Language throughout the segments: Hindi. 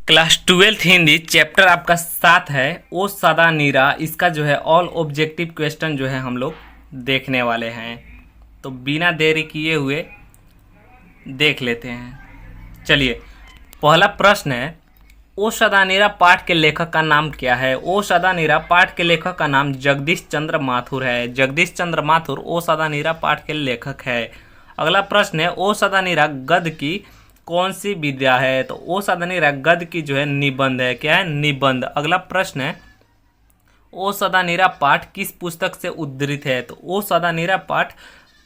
क्लास 12th हिंदी चैप्टर आपका 7 है ओ सदा नीरा। इसका जो है ऑल ऑब्जेक्टिव क्वेश्चन जो है हम लोग देखने वाले हैं, तो बिना देरी किए हुए देख लेते हैं। चलिए, पहला प्रश्न है, ओ सदा नीरा पाठ के लेखक का नाम क्या है। ओ सदा नीरा पाठ के लेखक का नाम जगदीश चंद्र माथुर है। जगदीश चंद्र माथुर ओ सदा नीरा पाठ के लेखक है। अगला प्रश्न है, ओ सदा नीरा गद्य की कौन सी विद्या है। तो ओ सदा नीरा गद्य की जो है निबंध है। क्या है? निबंध। अगला प्रश्न है, ओ सदा नीरा पाठ किस पुस्तक से उद्धृत है। तो ओ सदा नीरा पाठ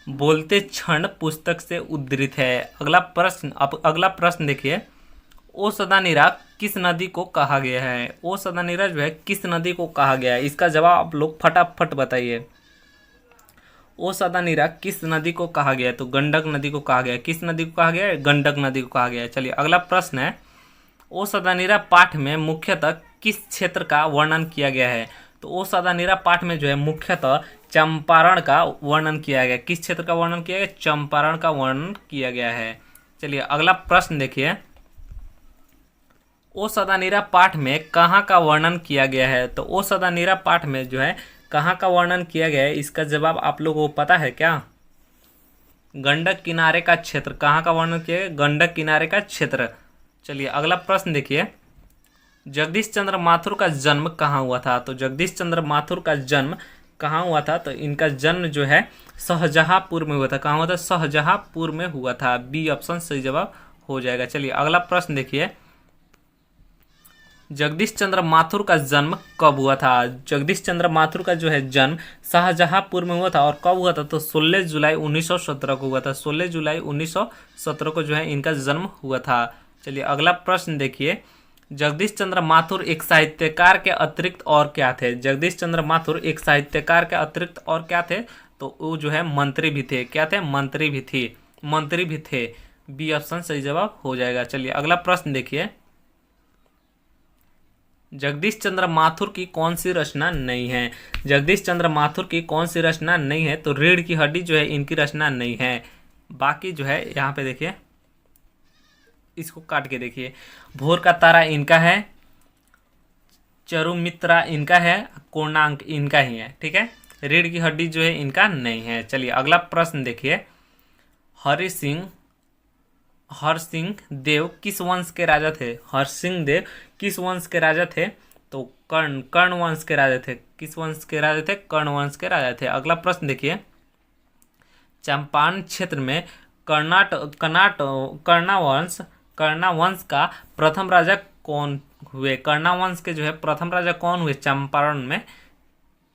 बोलते क्षण पुस्तक से उद्धृत है। अगला प्रश्न देखिए, ओ सदा नीरा किस नदी को कहा गया है। ओ सदा नीरा जो है किस नदी को कहा गया है, इसका जवाब आप लोग फटाफट बताइए। ओ सदा नीरा किस नदी को कहा गया है। तो गंडक नदी को कहा गया है। किस नदी को कहा गया है? गंडक नदी को कहा गया है। चलिए, अगला प्रश्न है, ओ सदा नीरा पाठ में मुख्यतः किस क्षेत्र का वर्णन किया गया है। तो ओ सदा नीरा पाठ में जो है मुख्यतः चंपारण का वर्णन किया गया। किस क्षेत्र का वर्णन किया गया? चंपारण का वर्णन किया गया है। चलिए, अगला प्रश्न देखिए, ओ सदा नीरा पाठ में कहाँ का वर्णन किया गया है। तो ओ सदा नीरा पाठ में जो है कहाँ का वर्णन किया गया है, इसका जवाब आप लोगों को पता है क्या? गंडक किनारे का क्षेत्र। कहाँ का वर्णन किया गया? गंडक किनारे का क्षेत्र। चलिए, अगला प्रश्न देखिए, जगदीश चंद्र माथुर का जन्म कहाँ हुआ था। तो जगदीश चंद्र माथुर का जन्म कहाँ हुआ था। तो इनका जन्म जो है शाहजहांपुर में हुआ था। कहाँ हुआ था? शाहजहांपुर में हुआ था। बी ऑप्शन सही जवाब हो जाएगा। चलिए, अगला प्रश्न देखिए, जगदीश चंद्र माथुर का जन्म कब हुआ था। जगदीश चंद्र माथुर का जो है जन्म शाहजहांपुर में हुआ था। और कब हुआ था? तो 16 जुलाई 1917 को हुआ था। 16 जुलाई 1917 को जो है इनका जन्म हुआ था। चलिए, अगला प्रश्न देखिए, जगदीश चंद्र माथुर एक साहित्यकार के अतिरिक्त और क्या थे। जगदीश चंद्र माथुर एक साहित्यकार के अतिरिक्त और क्या थे। तो वो जो है मंत्री भी थे। क्या थे? मंत्री भी थे। बी ऑप्शन सही जवाब हो जाएगा। चलिए, अगला प्रश्न देखिए, जगदीश चंद्र माथुर की कौन सी रचना नहीं है। जगदीश चंद्र माथुर की कौन सी रचना नहीं है। तो रीढ़ की हड्डी जो है इनकी रचना नहीं है। बाकी जो है यहाँ पे देखिए, इसको काट के देखिए, भोर का तारा इनका है, चरुमित्रा इनका है, कोणांक इनका ही है। ठीक है, रीढ़ की हड्डी जो है इनका नहीं है। चलिए, अगला प्रश्न देखिए, हरसिंह देव किस वंश के राजा थे। हरसिंह देव किस वंश के राजा थे। तो कर्ण वंश के राजा थे। किस वंश के राजा थे? कर्ण वंश के राजा थे। अगला प्रश्न देखिए, चंपारण क्षेत्र में कर्णा वंश का प्रथम राजा कौन हुए। कर्णा वंश के जो है प्रथम राजा कौन हुए चंपारण में।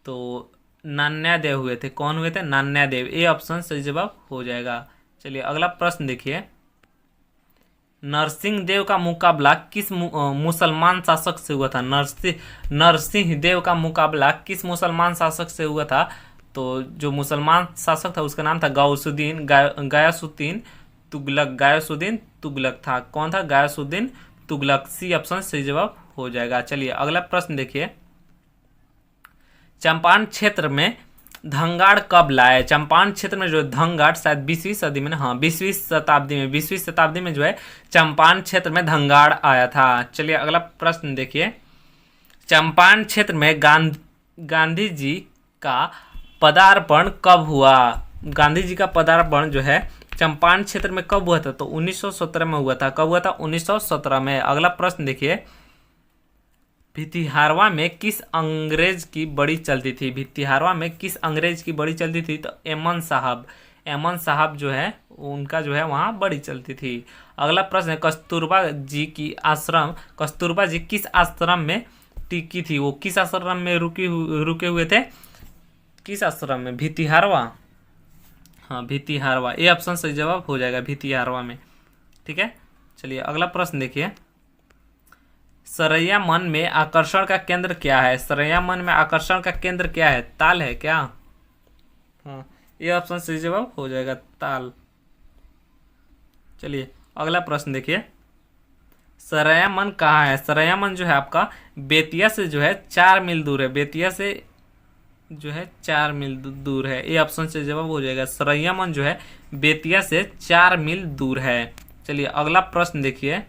तो नान्यादेव हुए थे। कौन हुए थे? नान्यादेव। ए ऑप्शन सही जवाब हो जाएगा। चलिए, अगला प्रश्न देखिए, नरसिंह देव का मुकाबला किस मुसलमान शासक से हुआ था। नरसिंह देव का मुकाबला किस मुसलमान शासक से हुआ था। तो जो मुसलमान शासक था उसका नाम था गयासुद्दीन तुगलक था। कौन था? गयासुद्दीन तुगलक। सी ऑप्शन सही जवाब हो जाएगा। चलिए, अगला प्रश्न देखिए, चंपारण क्षेत्र में धनगाड़ कब लाए। चंपारण क्षेत्र में जो धनगाड़ शायद 20वीं सदी में, हाँ 20वीं शताब्दी में जो है चंपारण क्षेत्र में धनगाड़ आया था। चलिए, अगला प्रश्न देखिए, चंपारण क्षेत्र में गांधी जी का पदार्पण कब हुआ। गांधी जी का पदार्पण जो है चंपारण क्षेत्र में कब हुआ था। तो 1917 में हुआ था। कब हुआ था? 1917 में। अगला प्रश्न देखिए, भितिहारवा में किस अंग्रेज की बड़ी चलती थी। भितिहारवा में किस अंग्रेज की बड़ी चलती थी। तो एमन साहब जो है उनका जो है वहाँ बड़ी चलती थी। अगला प्रश्न है, कस्तूरबा जी किस आश्रम में टिकी थी। वो किस आश्रम में रुके हुए थे। किस आश्रम में? भितिहारवा। हाँ, भितिहारवा। ये ऑप्शन सही जवाब हो जाएगा, भितिहारवा में। ठीक है, चलिए, अगला प्रश्न देखिए, सरैया मन में आकर्षण का केंद्र क्या है। सरैया मन में आकर्षण का केंद्र क्या है? ताल है क्या? हाँ, ये ऑप्शन सही जवाब हो जाएगा, ताल। चलिए, अगला प्रश्न देखिए, सरैया मन कहाँ है। सरैया मन जो है आपका बेतिया से जो है 4 मील दूर है। बेतिया से जो है 4 मील दूर है। ये ऑप्शन से जवाब हो जाएगा। सरैया मन जो है बेतिया से 4 मील दूर है। चलिए, अगला प्रश्न देखिए,